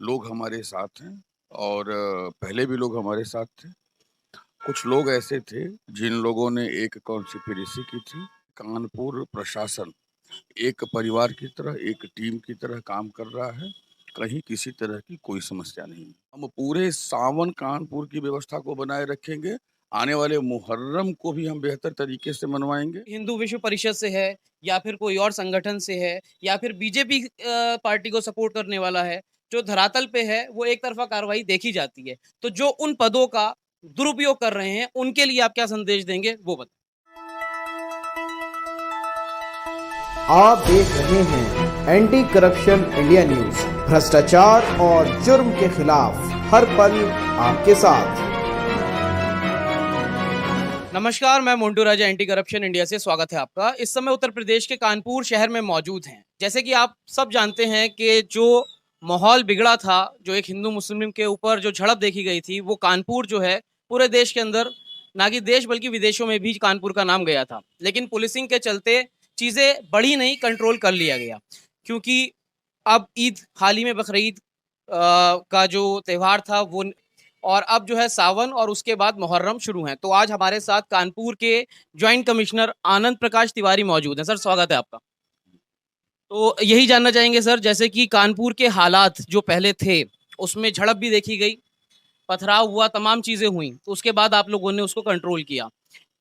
लोग हमारे साथ हैं और पहले भी लोग हमारे साथ थे। कुछ लोग ऐसे थे जिन लोगों ने एक कॉन्स्पिरेसी की थी। कानपुर प्रशासन एक परिवार की तरह, एक टीम की तरह काम कर रहा है। कहीं किसी तरह की कोई समस्या नहीं है। हम पूरे सावन कानपुर की व्यवस्था को बनाए रखेंगे। आने वाले मुहर्रम को भी हम बेहतर तरीके से मनवाएंगे। हिंदू विश्व परिषद से है या फिर कोई और संगठन से है या फिर बीजेपी पार्टी को सपोर्ट करने वाला है, जो धरातल पे है वो एक तरफा कार्रवाई देखी जाती है। तो जो उन पदों का दुरुपयोग कर रहे हैं, उनके लिए आप क्या संदेश देंगे वो बताएं। आप देख रहे हैं एंटी करप्शन इंडिया न्यूज, भ्रष्टाचार और जुर्म के खिलाफ हर पल आपके साथ। नमस्कार, मैं मोन्टू राजा एंटी करप्शन इंडिया से स्वागत है आपका। इस समय उत्तर प्रदेश के कानपुर शहर में मौजूद हैं। जैसे कि आप सब जानते हैं कि जो माहौल बिगड़ा था, जो एक हिंदू मुस्लिम के ऊपर जो झड़प देखी गई थी, वो कानपुर जो है पूरे देश के अंदर, ना कि देश बल्कि विदेशों में भी कानपुर का नाम गया था। लेकिन पुलिसिंग के चलते चीज़ें बढ़ी नहीं, कंट्रोल कर लिया गया। क्योंकि अब ईद, हाल ही में बकरीद का जो त्यौहार था वो, और अब जो है सावन और उसके बाद मुहर्रम शुरू हैं। तो आज हमारे साथ कानपुर के जॉइंट कमिश्नर आनंद प्रकाश तिवारी मौजूद हैं। सर, स्वागत है आपका। तो यही जानना चाहेंगे सर, जैसे कि कानपुर के हालात जो पहले थे, उसमें झड़प भी देखी गई, पथराव हुआ, तमाम चीज़ें हुई, तो उसके बाद आप लोगों ने उसको कंट्रोल किया।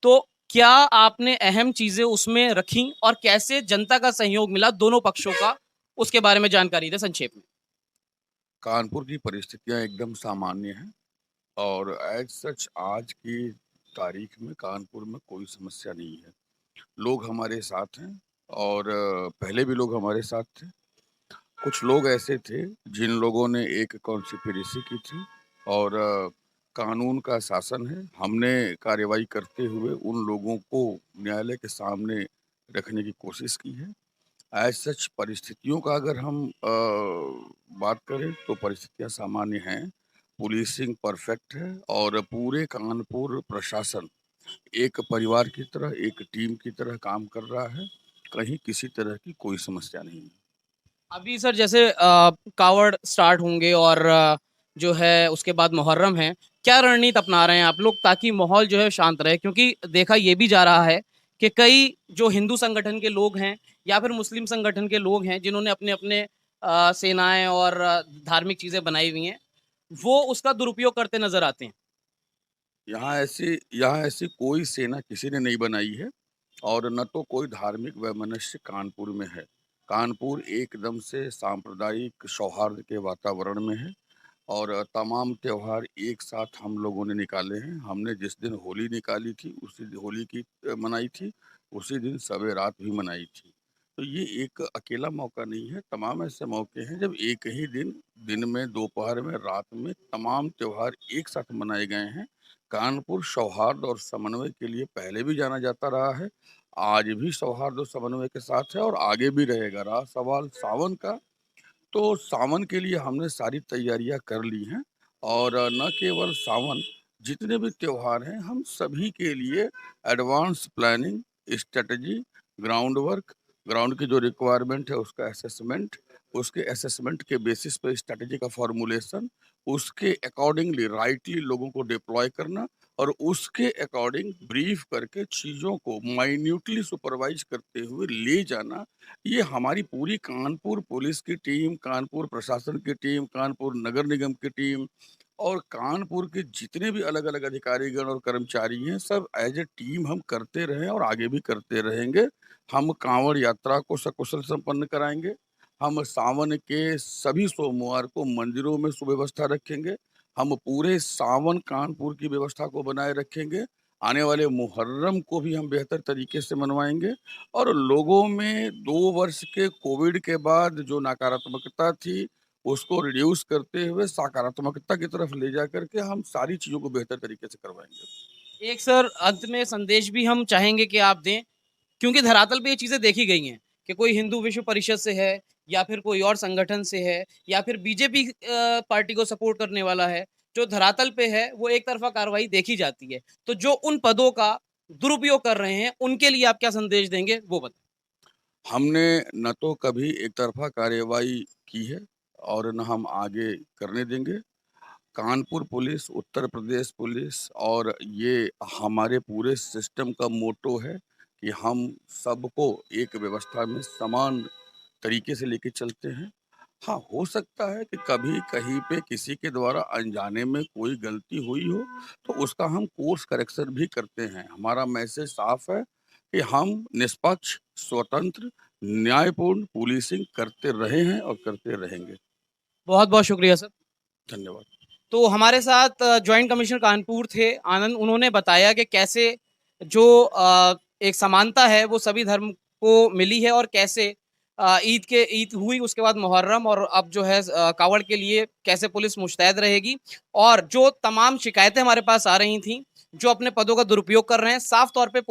तो क्या आपने अहम चीज़ें उसमें रखी और कैसे जनता का सहयोग मिला दोनों पक्षों का, उसके बारे में जानकारी दें संक्षेप में। कानपुर की परिस्थितियां एकदम सामान्य हैं और एज सच आज की तारीख में कानपुर में कोई समस्या नहीं है। लोग हमारे साथ हैं और पहले भी लोग हमारे साथ थे। कुछ लोग ऐसे थे जिन लोगों ने एक कॉन्स्पिरेसी की थी और कानून का शासन है। हमने कार्रवाई करते हुए उन लोगों को न्यायालय के सामने रखने की कोशिश की है। एज सच परिस्थितियों का अगर हम बात करें तो परिस्थितियां सामान्य हैं। पुलिसिंग परफेक्ट है और पूरे कानपुर प्रशासन एक परिवार की तरह, एक टीम की तरह काम कर रहा है। कहीं किसी तरह की कोई समस्या नहीं है। अभी सर जैसे कावड़ स्टार्ट होंगे और जो है उसके बाद मुहर्रम है, क्या रणनीति अपना रहे हैं आप लोग ताकि माहौल जो है शांत रहे? क्योंकि देखा ये भी जा रहा है कि कई जो हिंदू संगठन के लोग हैं या फिर मुस्लिम संगठन के लोग हैं, जिन्होंने अपने अपने सेनाएं और धार्मिक चीजें बनाई हुई हैं, वो उसका दुरुपयोग करते नजर आते हैं। यहाँ ऐसी कोई सेना किसी ने नहीं बनाई है और न तो कोई धार्मिक वैमनस्य कानपुर में है। कानपुर एकदम से सांप्रदायिक सौहार्द के वातावरण में है और तमाम त्योहार एक साथ हम लोगों ने निकाले हैं। हमने जिस दिन होली निकाली थी, उसी दिन होली की मनाई थी, उसी दिन शब रात भी मनाई थी। तो ये एक अकेला मौका नहीं है, तमाम ऐसे मौके हैं जब एक ही दिन में, दोपहर में, रात में तमाम त्योहार एक साथ मनाए गए हैं। कानपुर सौहार्द और समन्वय के लिए पहले भी जाना जाता रहा है, आज भी सौहार्द और समन्वय के साथ है और आगे भी रहेगा। रहा सवाल सावन का, तो सावन के लिए हमने सारी तैयारियां कर ली हैं और न केवल सावन, जितने भी त्योहार हैं हम सभी के लिए advance planning, strategy, ground work, ground की जो रिक्वायरमेंट है उसका असेसमेंट, उसके असेसमेंट के बेसिस पे स्ट्रेटजी का फॉर्मुलेशन, उसके अकॉर्डिंगली राइटली लोगों को डिप्लॉय करना और उसके अकॉर्डिंग ब्रीफ करके चीज़ों को माइन्यूटली सुपरवाइज करते हुए ले जाना। ये हमारी पूरी कानपुर पुलिस की टीम, कानपुर प्रशासन की टीम, कानपुर नगर निगम की टीम और कानपुर के जितने भी अलग-अलग अधिकारीगण और कर्मचारी हैं, सब एज ए टीम हम करते रहे और आगे भी करते रहेंगे। हम कांवड़ यात्रा को सकुशल संपन्न कराएंगे। हम सावन के सभी सोमवार को मंदिरों में सुव्यवस्था रखेंगे। हम पूरे सावन कानपुर की व्यवस्था को बनाए रखेंगे। आने वाले मुहर्रम को भी हम बेहतर तरीके से मनवाएंगे और लोगों में 2 वर्ष के कोविड के बाद जो नकारात्मकता थी, उसको रिड्यूस करते हुए सकारात्मकता की तरफ ले जाकर के हम सारी चीज़ों को बेहतर तरीके से करवाएँगे। एक सर अंत में संदेश भी हम चाहेंगे कि आप दें, क्योंकि धरातल पे ये चीज़ें देखी गई हैं कि कोई हिंदू विश्व परिषद से है या फिर कोई और संगठन से है या फिर बीजेपी पार्टी को सपोर्ट करने वाला है, जो धरातल पे है वो एक तरफा कार्रवाई देखी जाती है। तो जो उन पदों का दुरुपयोग कर रहे हैं, उनके लिए आप क्या संदेश देंगे वो बताएं। हमने न तो कभी एक तरफ़ा कार्रवाई की है और न हम आगे करने देंगे। कानपुर पुलिस, उत्तर प्रदेश पुलिस और ये हमारे पूरे सिस्टम का मोटो है कि हम सबको एक व्यवस्था में समान तरीके से लेके चलते हैं। हाँ, हो सकता है कि कभी कहीं पे किसी के द्वारा अनजाने में कोई गलती हुई हो, तो उसका हम कोर्स करेक्शन भी करते हैं। हमारा मैसेज साफ है कि हम निष्पक्ष, स्वतंत्र, न्यायपूर्ण पुलिसिंग करते रहे हैं और करते रहेंगे। बहुत बहुत शुक्रिया सर। धन्यवाद। तो हमारे साथ जॉइंट कमिश्नर कानपुर थे आनंद, उन्होंने बताया कि कैसे जो एक समानता है वो सभी धर्म को मिली है और कैसे ईद हुई उसके बाद मुहर्रम और अब जो है कावड़ के लिए कैसे पुलिस मुस्तैद रहेगी। और जो तमाम शिकायतें हमारे पास आ रही थी, जो अपने पदों का दुरुपयोग कर रहे हैं, साफ तौर पे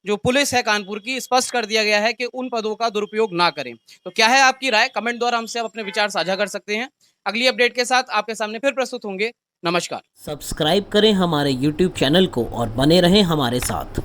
जो पुलिस है कानपुर की, स्पष्ट कर दिया गया है कि उन पदों का दुरुपयोग ना करें। तो क्या है आपकी राय? कमेंट द्वारा हमसे आप अपने विचार साझा कर सकते हैं। अगली अपडेट के साथ आपके सामने फिर प्रस्तुत होंगे। नमस्कार। सब्सक्राइब करें हमारे YouTube चैनल को और बने रहें हमारे साथ।